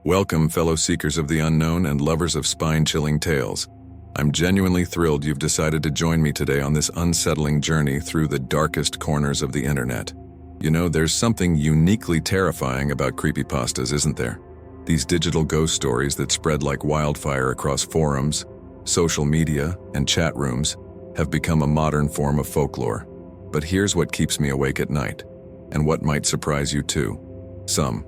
Welcome, fellow seekers of the unknown and lovers of spine-chilling tales. I'm genuinely thrilled you've decided to join me today on this unsettling journey through the darkest corners of the internet. You know, there's something uniquely terrifying about creepypastas, isn't there? These digital ghost stories that spread like wildfire across forums, social media, and chat rooms have become a modern form of folklore. But here's what keeps me awake at night, and what might surprise you too. Some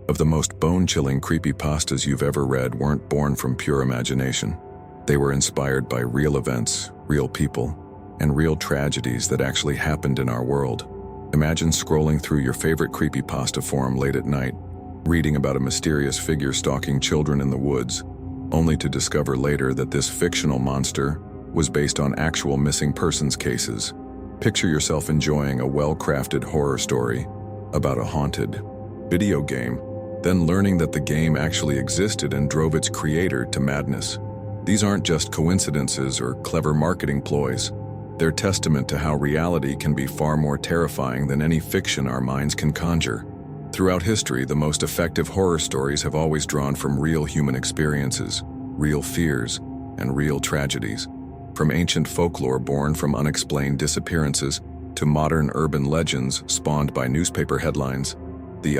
of the most bone-chilling creepypastas you've ever read weren't born from pure imagination. They were inspired by real events, real people, and real tragedies that actually happened in our world. Imagine scrolling through your favorite creepypasta forum late at night, reading about a mysterious figure stalking children in the woods, only to discover later that this fictional monster was based on actual missing persons cases. Picture yourself enjoying a well-crafted horror story about a haunted video game, then learning that the game actually existed and drove its creator to madness. These aren't just coincidences or clever marketing ploys. They're testament to how reality can be far more terrifying than any fiction our minds can conjure. Throughout history, the most effective horror stories have always drawn from real human experiences, real fears, and real tragedies. From ancient folklore born from unexplained disappearances to modern urban legends spawned by newspaper headlines, the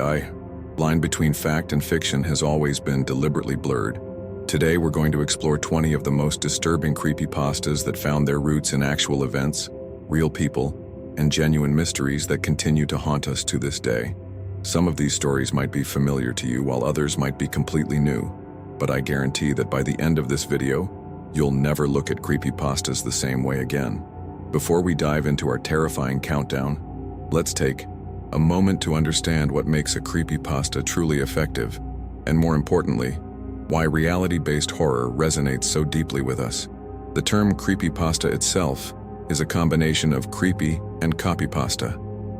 line between fact and fiction has always been deliberately blurred. Today we're going to explore 20 of the most disturbing creepypastas that found their roots in actual events, real people, and genuine mysteries that continue to haunt us to this day. Some of these stories might be familiar to you while others might be completely new, but I guarantee that by the end of this video, you'll never look at creepypastas the same way again. Before we dive into our terrifying countdown, let's take a moment to understand what makes a creepypasta truly effective, and more importantly, why reality-based horror resonates so deeply with us. The term creepypasta itself is a combination of creepy and copypasta,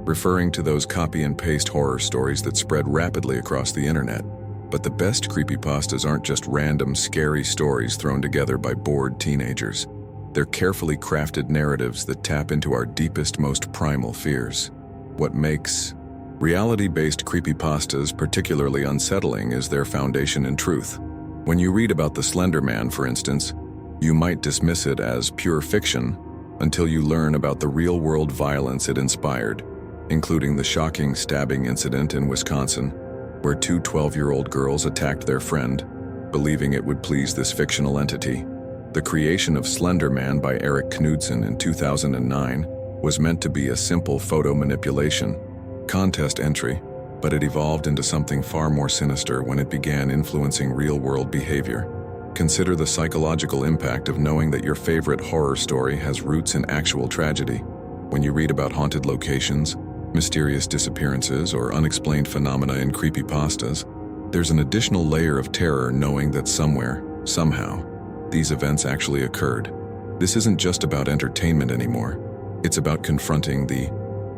referring to those copy and paste horror stories that spread rapidly across the internet. But the best creepypastas aren't just random scary stories thrown together by bored teenagers. They're carefully crafted narratives that tap into our deepest, most primal fears. What makes reality-based creepypastas particularly unsettling is their foundation in truth. When you read about the Slender Man, for instance, you might dismiss it as pure fiction until you learn about the real-world violence it inspired, including the shocking stabbing incident in Wisconsin, where two 12-year-old girls attacked their friend, believing it would please this fictional entity. The creation of Slender Man by Eric Knudsen in 2009 was meant to be a simple photo manipulation contest entry, but it evolved into something far more sinister when it began influencing real-world behavior. Consider the psychological impact of knowing that your favorite horror story has roots in actual tragedy. When you read about haunted locations, mysterious disappearances, or unexplained phenomena in creepypastas, there's an additional layer of terror knowing that somewhere, somehow, these events actually occurred. This isn't just about entertainment anymore. It's about confronting the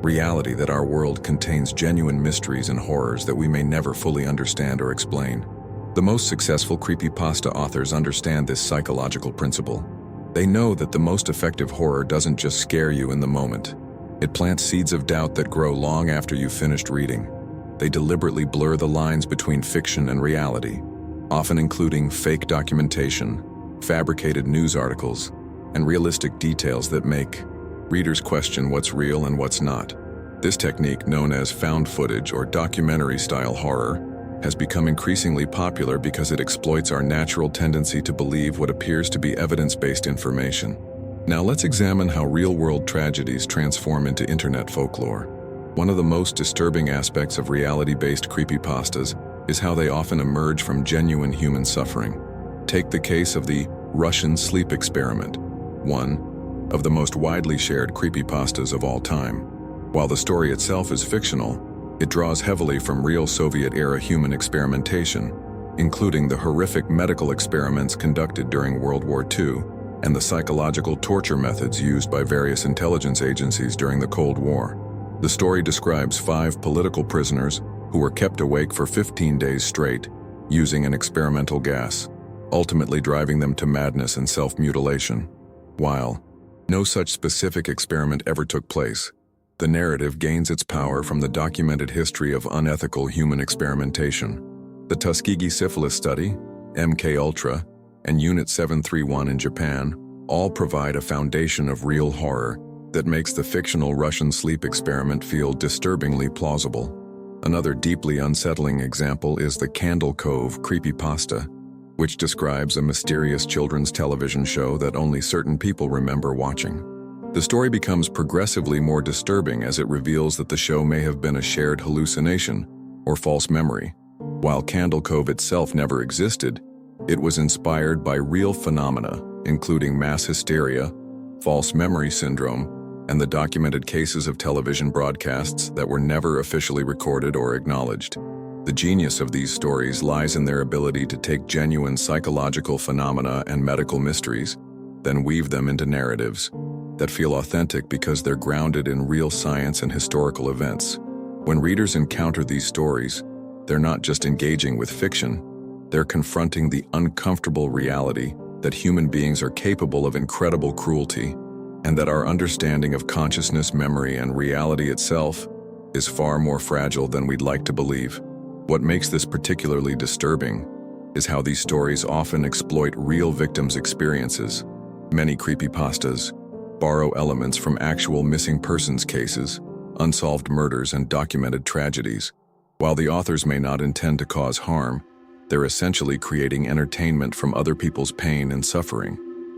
reality that our world contains genuine mysteries and horrors that we may never fully understand or explain. The most successful creepypasta authors understand this psychological principle. They know that the most effective horror doesn't just scare you in the moment. It plants seeds of doubt that grow long after you've finished reading. They deliberately blur the lines between fiction and reality, often including fake documentation, fabricated news articles, and realistic details that make readers question what's real and what's not. This technique, known as found footage or documentary-style horror, has become increasingly popular because it exploits our natural tendency to believe what appears to be evidence-based information. Now let's examine how real-world tragedies transform into internet folklore. One of the most disturbing aspects of reality-based creepypastas is how they often emerge from genuine human suffering. Take the case of the Russian sleep experiment, one of the most widely shared creepypastas of all time. While the story itself is fictional, it draws heavily from real Soviet-era human experimentation, including the horrific medical experiments conducted during World War II and the psychological torture methods used by various intelligence agencies during the Cold War. The story describes 5 political prisoners who were kept awake for 15 days straight, using an experimental gas, ultimately driving them to madness and self-mutilation. While no such specific experiment ever took place, the narrative gains its power from the documented history of unethical human experimentation. The Tuskegee Syphilis Study, MKUltra, and Unit 731 in Japan all provide a foundation of real horror that makes the fictional Russian sleep experiment feel disturbingly plausible. Another deeply unsettling example is the Candle Cove Creepypasta, which describes a mysterious children's television show that only certain people remember watching. The story becomes progressively more disturbing as it reveals that the show may have been a shared hallucination or false memory. While Candle Cove itself never existed, it was inspired by real phenomena, including mass hysteria, false memory syndrome, and the documented cases of television broadcasts that were never officially recorded or acknowledged. The genius of these stories lies in their ability to take genuine psychological phenomena and medical mysteries, then weave them into narratives that feel authentic because they're grounded in real science and historical events. When readers encounter these stories, they're not just engaging with fiction, they're confronting the uncomfortable reality that human beings are capable of incredible cruelty, and that our understanding of consciousness, memory, and reality itself is far more fragile than we'd like to believe. What makes this particularly disturbing is how these stories often exploit real victims' experiences. Many creepypastas borrow elements from actual missing persons cases, unsolved murders, and documented tragedies. While the authors may not intend to cause harm, they're essentially creating entertainment from other people's pain and suffering.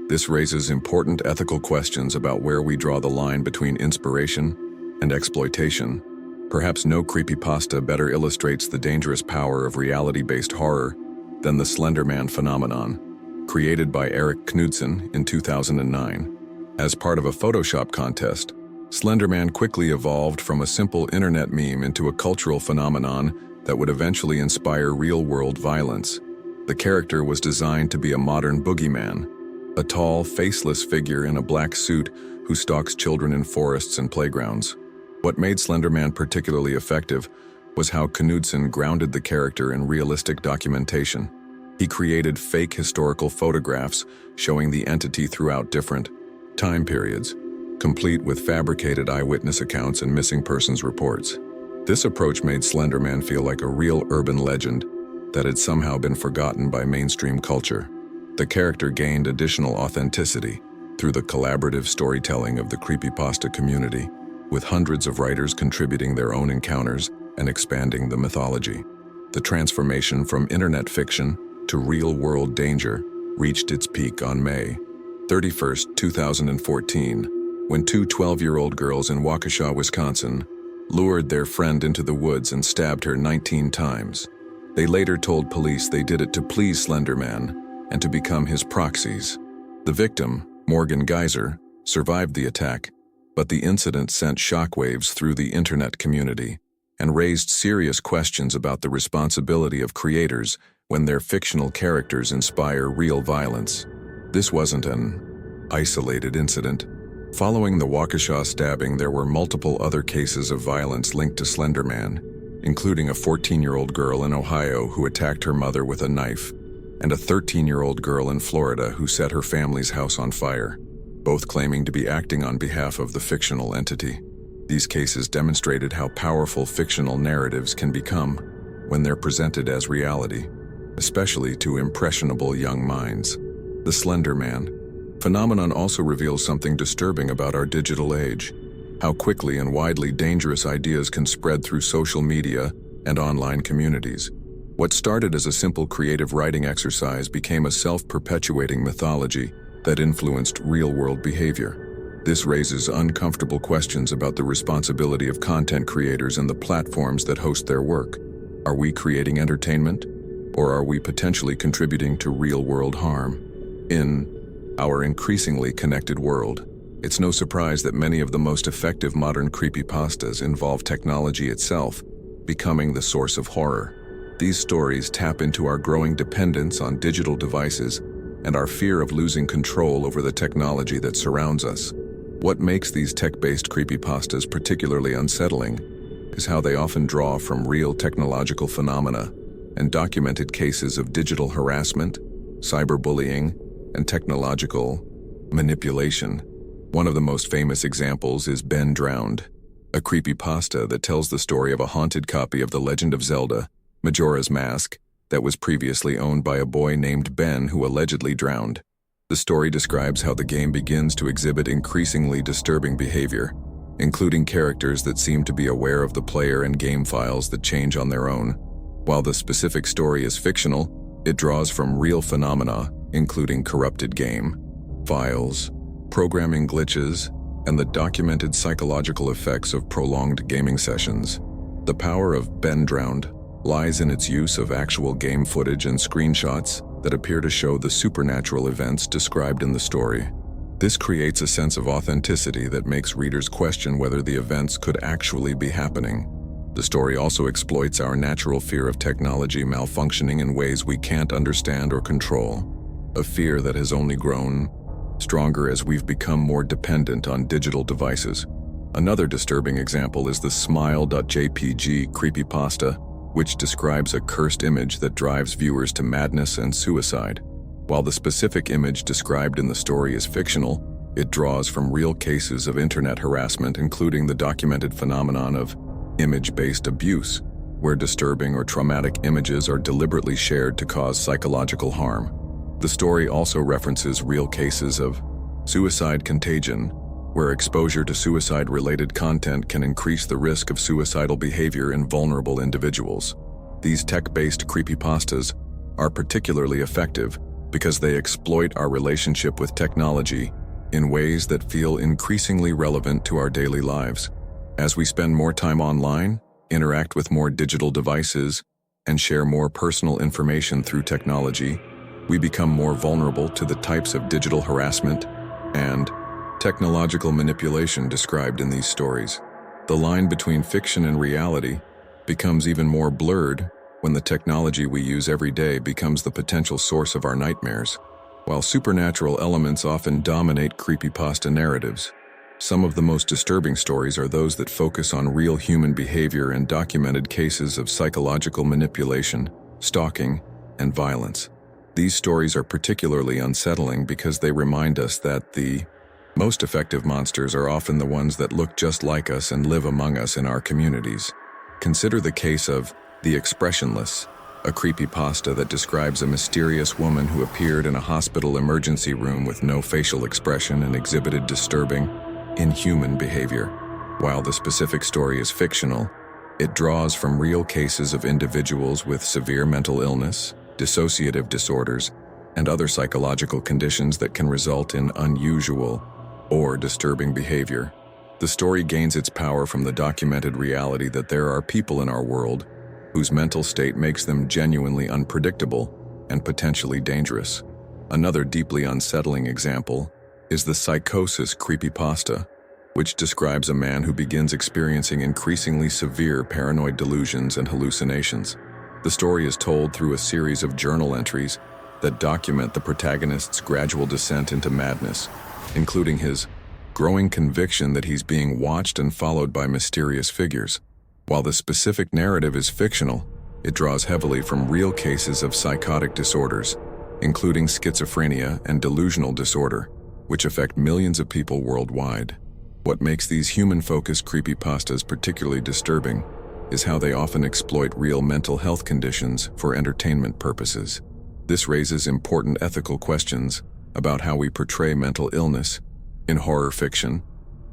This raises important ethical questions about where we draw the line between inspiration and exploitation. Perhaps no creepypasta better illustrates the dangerous power of reality-based horror than the Slender Man phenomenon, created by Eric Knudsen in 2009. As part of a Photoshop contest, Slender Man quickly evolved from a simple internet meme into a cultural phenomenon that would eventually inspire real-world violence. The character was designed to be a modern boogeyman, a tall, faceless figure in a black suit who stalks children in forests and playgrounds. What made Slender Man particularly effective was how Knudsen grounded the character in realistic documentation. He created fake historical photographs showing the entity throughout different time periods, complete with fabricated eyewitness accounts and missing persons reports. This approach made Slender Man feel like a real urban legend that had somehow been forgotten by mainstream culture. The character gained additional authenticity through the collaborative storytelling of the creepypasta community, with hundreds of writers contributing their own encounters and expanding the mythology. The transformation from internet fiction to real-world danger reached its peak on May 31st, 2014, when two 12-year-old girls in Waukesha, Wisconsin, lured their friend into the woods and stabbed her 19 times. They later told police they did it to please Slender Man and to become his proxies. The victim, Morgan Geyser, survived the attack, but the incident sent shockwaves through the internet community and raised serious questions about the responsibility of creators when their fictional characters inspire real violence. This wasn't an isolated incident. Following the Waukesha stabbing, there were multiple other cases of violence linked to Slender Man, including a 14-year-old girl in Ohio who attacked her mother with a knife, and a 13-year-old girl in Florida who set her family's house on fire, both claiming to be acting on behalf of the fictional entity. These cases demonstrated how powerful fictional narratives can become when they're presented as reality, especially to impressionable young minds. The Slender Man phenomenon also reveals something disturbing about our digital age: how quickly and widely dangerous ideas can spread through social media and online communities. What started as a simple creative writing exercise became a self-perpetuating mythology that influenced real-world behavior. This raises uncomfortable questions about the responsibility of content creators and the platforms that host their work. Are we creating entertainment, or are we potentially contributing to real-world harm? In our increasingly connected world, it's no surprise that many of the most effective modern creepypastas involve technology itself becoming the source of horror. These stories tap into our growing dependence on digital devices and our fear of losing control over the technology that surrounds us. What makes these tech-based creepypastas particularly unsettling is how they often draw from real technological phenomena and documented cases of digital harassment, cyberbullying, and technological manipulation. One of the most famous examples is Ben Drowned, a creepypasta that tells the story of a haunted copy of The Legend of Zelda, Majora's Mask, that was previously owned by a boy named Ben who allegedly drowned. The story describes how the game begins to exhibit increasingly disturbing behavior, including characters that seem to be aware of the player and game files that change on their own. While the specific story is fictional, it draws from real phenomena, including corrupted game files, programming glitches, and the documented psychological effects of prolonged gaming sessions. The power of Ben Drowned lies in its use of actual game footage and screenshots that appear to show the supernatural events described in the story. This creates a sense of authenticity that makes readers question whether the events could actually be happening. The story also exploits our natural fear of technology malfunctioning in ways we can't understand or control, a fear that has only grown stronger as we've become more dependent on digital devices. Another disturbing example is the Smile.jpg Creepypasta, which describes a cursed image that drives viewers to madness and suicide. While the specific image described in the story is fictional, it draws from real cases of internet harassment, including the documented phenomenon of image-based abuse, where disturbing or traumatic images are deliberately shared to cause psychological harm. The story also references real cases of suicide contagion, where exposure to suicide-related content can increase the risk of suicidal behavior in vulnerable individuals. These tech-based creepypastas are particularly effective because they exploit our relationship with technology in ways that feel increasingly relevant to our daily lives. As we spend more time online, interact with more digital devices, and share more personal information through technology, we become more vulnerable to the types of digital harassment and technological manipulation described in these stories. The line between fiction and reality becomes even more blurred when the technology we use every day becomes the potential source of our nightmares. While supernatural elements often dominate creepypasta narratives, some of the most disturbing stories are those that focus on real human behavior and documented cases of psychological manipulation, stalking, and violence. These stories are particularly unsettling because they remind us that the most effective monsters are often the ones that look just like us and live among us in our communities. Consider the case of The Expressionless, a creepypasta that describes a mysterious woman who appeared in a hospital emergency room with no facial expression and exhibited disturbing, inhuman behavior. While the specific story is fictional, it draws from real cases of individuals with severe mental illness, dissociative disorders, and other psychological conditions that can result in unusual or disturbing behavior. The story gains its power from the documented reality that there are people in our world whose mental state makes them genuinely unpredictable and potentially dangerous. Another deeply unsettling example is the Psychosis Creepypasta, which describes a man who begins experiencing increasingly severe paranoid delusions and hallucinations. The story is told through a series of journal entries that document the protagonist's gradual descent into madness, including his growing conviction that he's being watched and followed by mysterious figures. While the specific narrative is fictional, it draws heavily from real cases of psychotic disorders, including schizophrenia and delusional disorder, which affect millions of people worldwide. What makes these human-focused creepypastas particularly disturbing is how they often exploit real mental health conditions for entertainment purposes. This raises important ethical questions about how we portray mental illness in horror fiction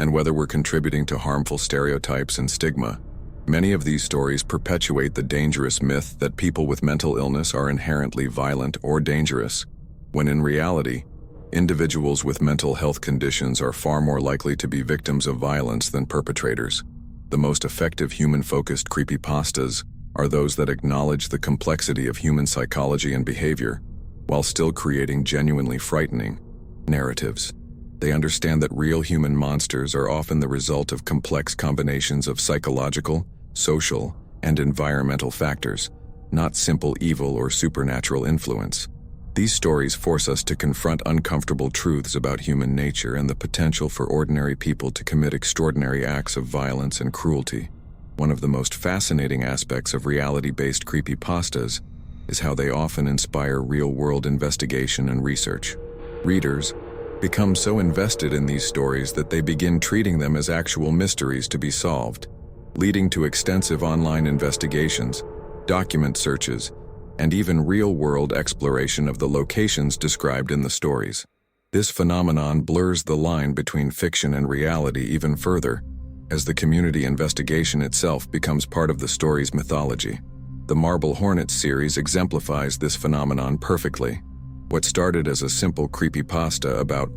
and whether we're contributing to harmful stereotypes and stigma. Many of these stories perpetuate the dangerous myth that people with mental illness are inherently violent or dangerous, when in reality, individuals with mental health conditions are far more likely to be victims of violence than perpetrators. The most effective human-focused creepypastas are those that acknowledge the complexity of human psychology and behavior, while still creating genuinely frightening narratives. They understand that real human monsters are often the result of complex combinations of psychological, social, and environmental factors, not simple evil or supernatural influence. These stories force us to confront uncomfortable truths about human nature and the potential for ordinary people to commit extraordinary acts of violence and cruelty. One of the most fascinating aspects of reality-based creepypastas is how they often inspire real-world investigation and research. Readers become so invested in these stories that they begin treating them as actual mysteries to be solved, leading to extensive online investigations, document searches, and even real-world exploration of the locations described in the stories. This phenomenon blurs the line between fiction and reality even further, as the community investigation itself becomes part of the story's mythology. The Marble Hornets series exemplifies this phenomenon perfectly. What started as a simple creepypasta about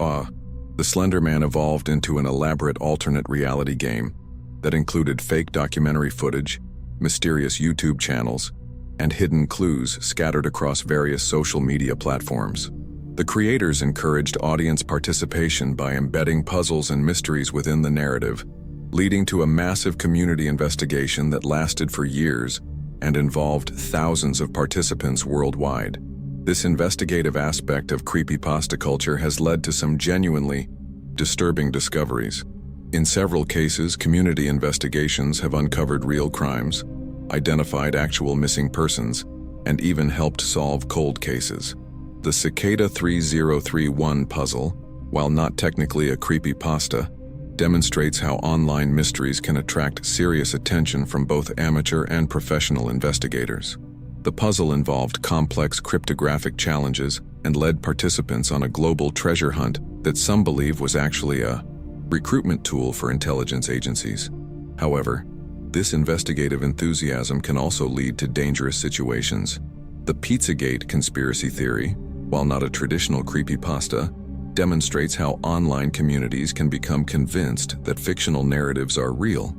the Slender Man evolved into an elaborate alternate reality game that included fake documentary footage, mysterious YouTube channels, and hidden clues scattered across various social media platforms. The creators encouraged audience participation by embedding puzzles and mysteries within the narrative, leading to a massive community investigation that lasted for years and involved thousands of participants worldwide. This investigative aspect of creepypasta culture has led to some genuinely disturbing discoveries. In several cases, community investigations have uncovered real crimes, identified actual missing persons, and even helped solve cold cases. The Cicada 3031 puzzle, while not technically a creepypasta, demonstrates how online mysteries can attract serious attention from both amateur and professional investigators. The puzzle involved complex cryptographic challenges and led participants on a global treasure hunt that some believe was actually a recruitment tool for intelligence agencies. However, this investigative enthusiasm can also lead to dangerous situations. The Pizzagate conspiracy theory, while not a traditional creepypasta, demonstrates how online communities can become convinced that fictional narratives are real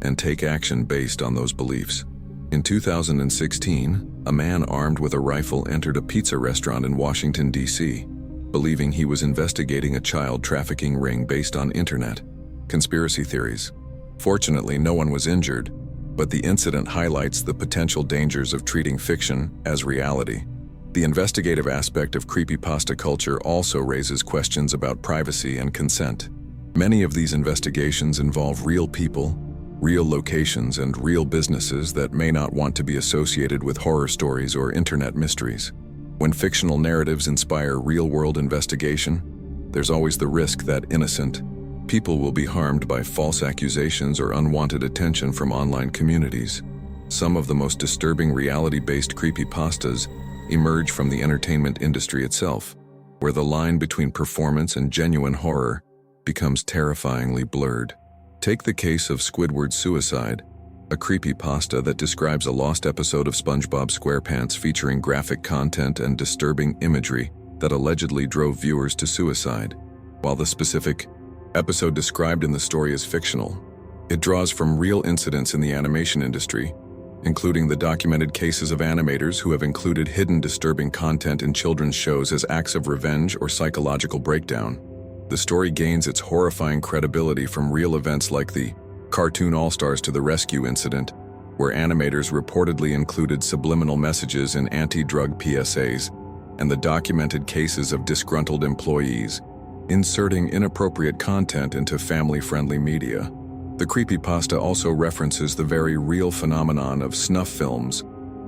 and take action based on those beliefs. In 2016, a man armed with a rifle entered a pizza restaurant in Washington, D.C., believing he was investigating a child trafficking ring based on internet conspiracy theories. Fortunately, no one was injured, but the incident highlights the potential dangers of treating fiction as reality. The investigative aspect of creepypasta culture also raises questions about privacy and consent. Many of these investigations involve real people, real locations, and real businesses that may not want to be associated with horror stories or internet mysteries. When fictional narratives inspire real-world investigation, there's always the risk that innocent people will be harmed by false accusations or unwanted attention from online communities. Some of the most disturbing reality-based creepypastas emerge from the entertainment industry itself, where the line between performance and genuine horror becomes terrifyingly blurred. Take the case of Squidward's Suicide, a creepypasta that describes a lost episode of SpongeBob SquarePants featuring graphic content and disturbing imagery that allegedly drove viewers to suicide. While the specific episode described in the story is fictional, it draws from real incidents in the animation industry, including the documented cases of animators who have included hidden disturbing content in children's shows as acts of revenge or psychological breakdown. The story gains its horrifying credibility from real events like the Cartoon All-Stars to the Rescue incident, where animators reportedly included subliminal messages in anti-drug PSAs, and the documented cases of disgruntled employees inserting inappropriate content into family-friendly media. The creepypasta also references the very real phenomenon of snuff films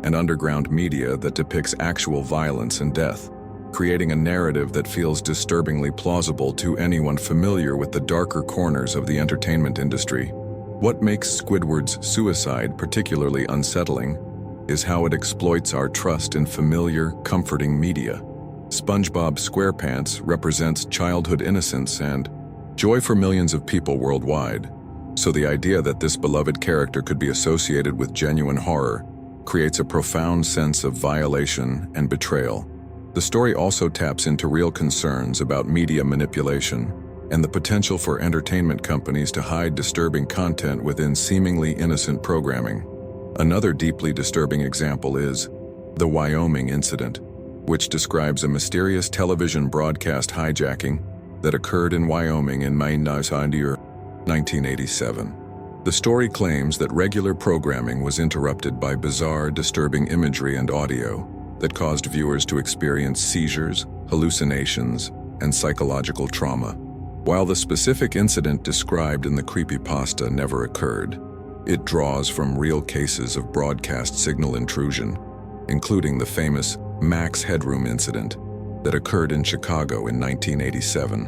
and underground media that depicts actual violence and death, creating a narrative that feels disturbingly plausible to anyone familiar with the darker corners of the entertainment industry. What makes Squidward's Suicide particularly unsettling is how it exploits our trust in familiar, comforting media. SpongeBob SquarePants represents childhood innocence and joy for millions of people worldwide. So the idea that this beloved character could be associated with genuine horror creates a profound sense of violation and betrayal. The story also taps into real concerns about media manipulation and the potential for entertainment companies to hide disturbing content within seemingly innocent programming. Another deeply disturbing example is the Wyoming incident, which describes a mysterious television broadcast hijacking that occurred in Wyoming in May 1987. The story claims that regular programming was interrupted by bizarre, disturbing imagery and audio that caused viewers to experience seizures, hallucinations, and psychological trauma. While the specific incident described in the creepypasta never occurred, it draws from real cases of broadcast signal intrusion, including the famous Max Headroom incident that occurred in Chicago in 1987,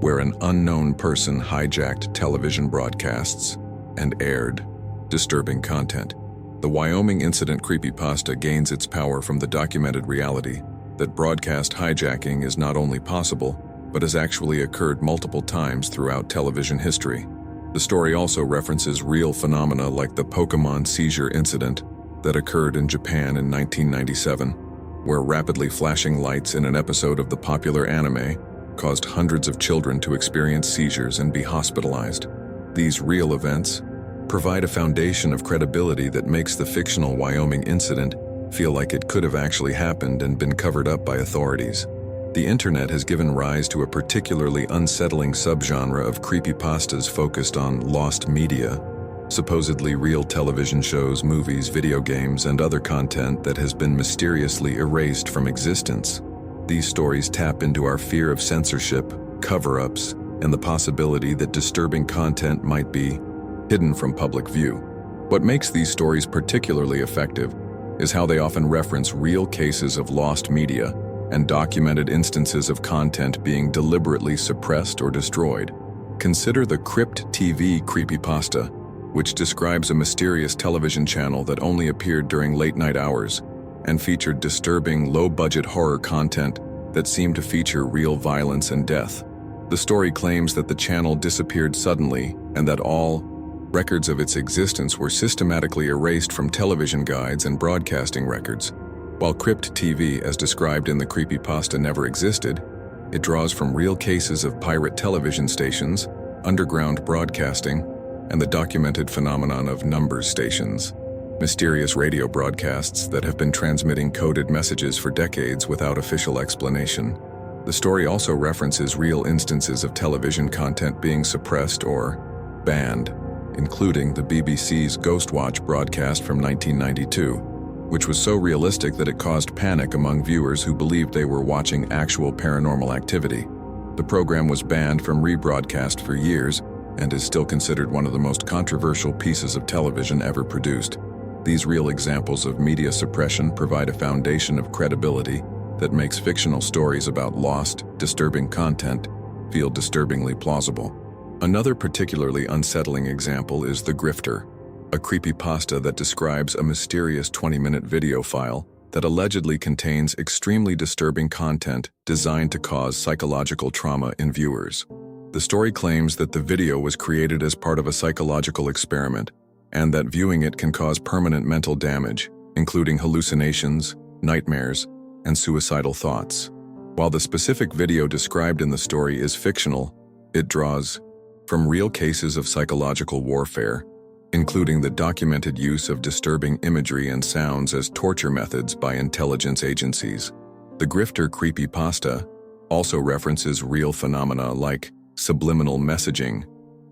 where an unknown person hijacked television broadcasts and aired disturbing content. The Wyoming incident creepypasta gains its power from the documented reality that broadcast hijacking is not only possible, but has actually occurred multiple times throughout television history. The story also references real phenomena like the Pokemon seizure incident that occurred in Japan in 1997, where rapidly flashing lights in an episode of the popular anime caused hundreds of children to experience seizures and be hospitalized. These real events provide a foundation of credibility that makes the fictional Wyoming incident feel like it could have actually happened and been covered up by authorities. The internet has given rise to a particularly unsettling subgenre of creepypastas focused on lost media, supposedly real television shows, movies, video games, and other content that has been mysteriously erased from existence. These stories tap into our fear of censorship, cover-ups, and the possibility that disturbing content might be hidden from public view. What makes these stories particularly effective is how they often reference real cases of lost media and documented instances of content being deliberately suppressed or destroyed. Consider the Crypt TV creepypasta, which describes a mysterious television channel that only appeared during late-night hours and featured disturbing, low-budget horror content that seemed to feature real violence and death. The story claims that the channel disappeared suddenly and that all records of its existence were systematically erased from television guides and broadcasting records. While Crypt TV, as described in the creepypasta, never existed, it draws from real cases of pirate television stations, underground broadcasting, and the documented phenomenon of numbers stations, mysterious radio broadcasts that have been transmitting coded messages for decades without official explanation. The story also references real instances of television content being suppressed or banned, including the BBC's Ghostwatch broadcast from 1992, which was so realistic that it caused panic among viewers who believed they were watching actual paranormal activity. The program was banned from rebroadcast for years and is still considered one of the most controversial pieces of television ever produced. These real examples of media suppression provide a foundation of credibility that makes fictional stories about lost, disturbing content feel disturbingly plausible. Another particularly unsettling example is The Grifter, a creepypasta that describes a mysterious 20-minute video file that allegedly contains extremely disturbing content designed to cause psychological trauma in viewers. The story claims that the video was created as part of a psychological experiment and that viewing it can cause permanent mental damage, including hallucinations, nightmares, and suicidal thoughts. While the specific video described in the story is fictional, it draws from real cases of psychological warfare, including the documented use of disturbing imagery and sounds as torture methods by intelligence agencies. The Grifter creepypasta also references real phenomena like subliminal messaging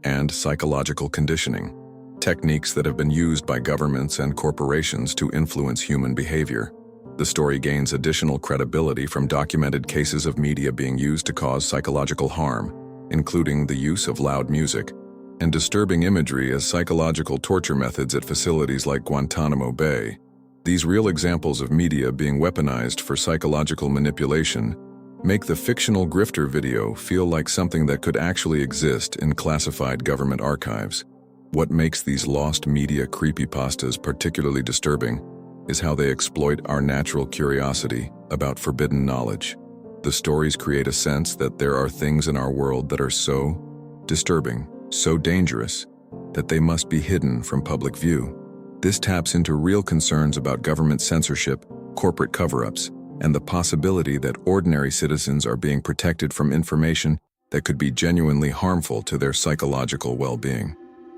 and psychological conditioning, techniques that have been used by governments and corporations to influence human behavior. The story gains additional credibility from documented cases of media being used to cause psychological harm, including the use of loud music and disturbing imagery as psychological torture methods at facilities like Guantanamo Bay. These real examples of media being weaponized for psychological manipulation make the fictional Grifter video feel like something that could actually exist in classified government archives. What makes these lost media creepypastas particularly disturbing is how they exploit our natural curiosity about forbidden knowledge. The stories create a sense that there are things in our world that are so disturbing, so dangerous, that they must be hidden from public view. This taps into real concerns about government censorship, corporate cover-ups, and the possibility that ordinary citizens are being protected from information that could be genuinely harmful to their psychological well-being.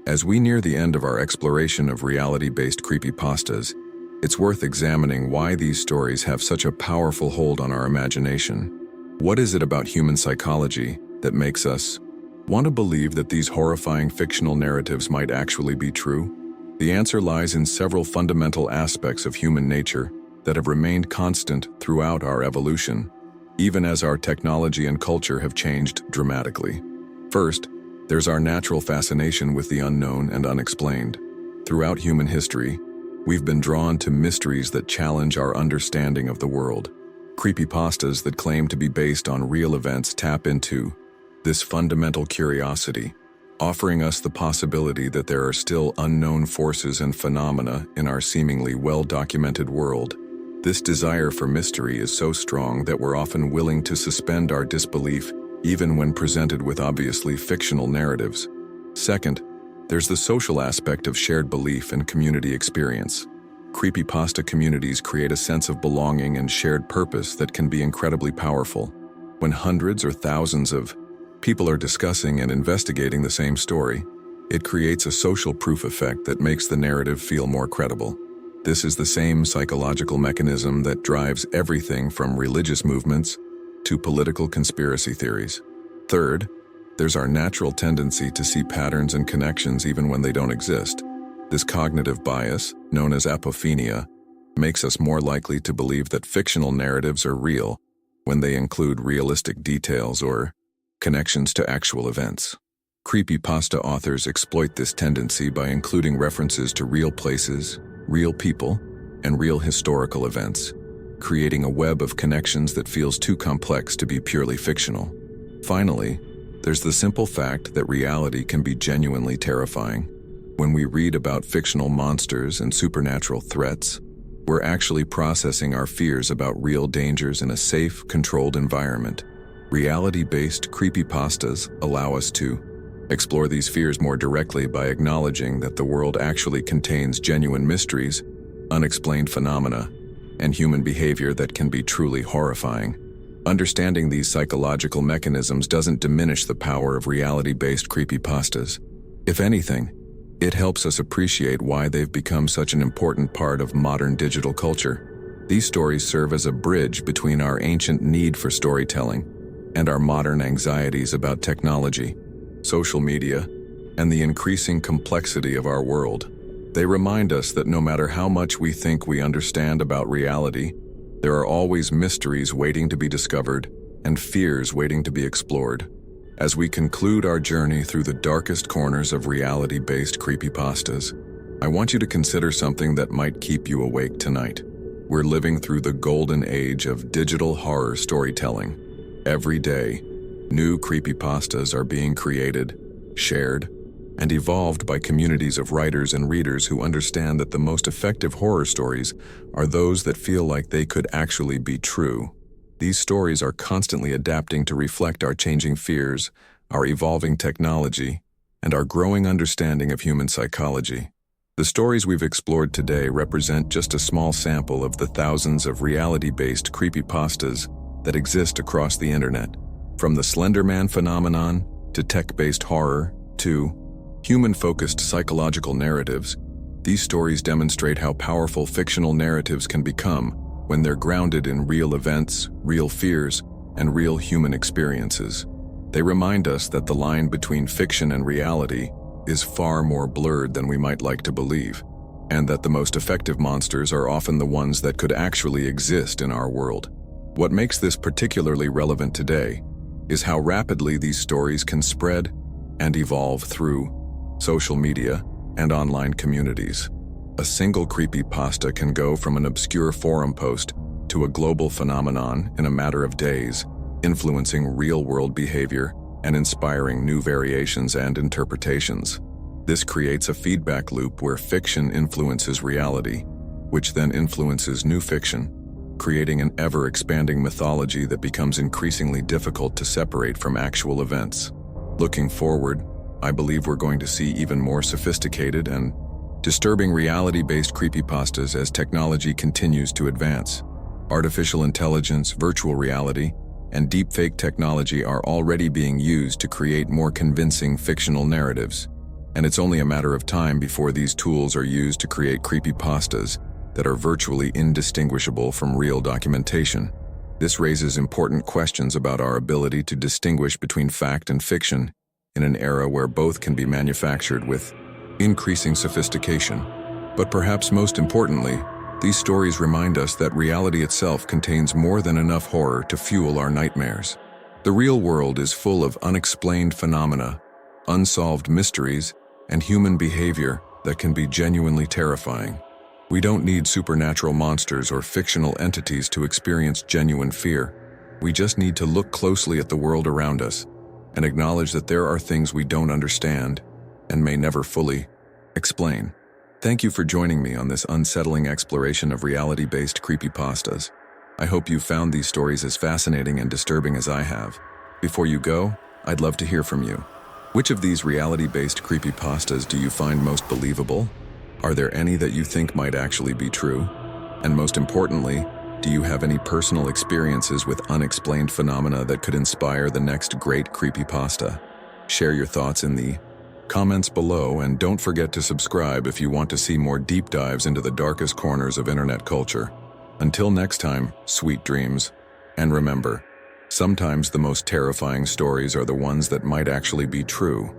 As we near the end of our exploration of reality-based creepypastas, it's worth examining why these stories have such a powerful hold on our imagination. What is it about human psychology that makes us want to believe that these horrifying fictional narratives might actually be true? The answer lies in several fundamental aspects of human nature that have remained constant throughout our evolution, even as our technology and culture have changed dramatically. First, there's our natural fascination with the unknown and unexplained. Throughout human history, we've been drawn to mysteries that challenge our understanding of the world. Creepypastas that claim to be based on real events tap into this fundamental curiosity, offering us the possibility that there are still unknown forces and phenomena in our seemingly well-documented world. This desire for mystery is so strong that we're often willing to suspend our disbelief even when presented with obviously fictional narratives. Second, there's the social aspect of shared belief and community experience. Creepypasta communities create a sense of belonging and shared purpose that can be incredibly powerful. When hundreds or thousands of people are discussing and investigating the same story, it creates a social proof effect that makes the narrative feel more credible. This is the same psychological mechanism that drives everything from religious movements to political conspiracy theories. Third, there's our natural tendency to see patterns and connections even when they don't exist. This cognitive bias, known as apophenia, makes us more likely to believe that fictional narratives are real when they include realistic details or connections to actual events. Creepypasta authors exploit this tendency by including references to real places, real people, and real historical events, creating a web of connections that feels too complex to be purely fictional. Finally, there's the simple fact that reality can be genuinely terrifying. When we read about fictional monsters and supernatural threats, we're actually processing our fears about real dangers in a safe, controlled environment. Reality-based creepypastas allow us to explore these fears more directly by acknowledging that the world actually contains genuine mysteries, unexplained phenomena, and human behavior that can be truly horrifying. Understanding these psychological mechanisms doesn't diminish the power of reality-based creepypastas. If anything, it helps us appreciate why they've become such an important part of modern digital culture. These stories serve as a bridge between our ancient need for storytelling and our modern anxieties about technology, social media, and the increasing complexity of our world. They remind us that no matter how much we think we understand about reality, there are always mysteries waiting to be discovered and fears waiting to be explored. As we conclude our journey through the darkest corners of reality-based creepypastas, I want you to consider something that might keep you awake tonight. We're living through the golden age of digital horror storytelling. Every day, new creepypastas are being created, shared, and evolved by communities of writers and readers who understand that the most effective horror stories are those that feel like they could actually be true. These stories are constantly adapting to reflect our changing fears, our evolving technology, and our growing understanding of human psychology. The stories we've explored today represent just a small sample of the thousands of reality-based creepypastas that exist across the internet. From the Slender Man phenomenon to tech-based horror to human-focused psychological narratives, these stories demonstrate how powerful fictional narratives can become when they're grounded in real events, real fears, and real human experiences. They remind us that the line between fiction and reality is far more blurred than we might like to believe, and that the most effective monsters are often the ones that could actually exist in our world. What makes this particularly relevant today is how rapidly these stories can spread and evolve through social media and online communities. A single creepypasta can go from an obscure forum post to a global phenomenon in a matter of days, influencing real-world behavior and inspiring new variations and interpretations. This creates a feedback loop where fiction influences reality, which then influences new fiction, creating an ever-expanding mythology that becomes increasingly difficult to separate from actual events. Looking forward, I believe we're going to see even more sophisticated and disturbing reality-based creepypastas as technology continues to advance. Artificial intelligence, virtual reality, and deepfake technology are already being used to create more convincing fictional narratives, and it's only a matter of time before these tools are used to create creepypastas that are virtually indistinguishable from real documentation. This raises important questions about our ability to distinguish between fact and fiction in an era where both can be manufactured with increasing sophistication. But perhaps most importantly, these stories remind us that reality itself contains more than enough horror to fuel our nightmares. The real world is full of unexplained phenomena, unsolved mysteries, and human behavior that can be genuinely terrifying. We don't need supernatural monsters or fictional entities to experience genuine fear. We just need to look closely at the world around us, and acknowledge that there are things we don't understand and may never fully explain. Thank you for joining me on this unsettling exploration of reality-based creepypastas. I hope you found these stories as fascinating and disturbing as I have. Before you go, I'd love to hear from you. Which of these reality-based creepypastas do you find most believable? Are there any that you think might actually be true? And most importantly, do you have any personal experiences with unexplained phenomena that could inspire the next great creepypasta? Share your thoughts in the comments below, and don't forget to subscribe if you want to see more deep dives into the darkest corners of internet culture. Until next time, sweet dreams. And remember, sometimes the most terrifying stories are the ones that might actually be true.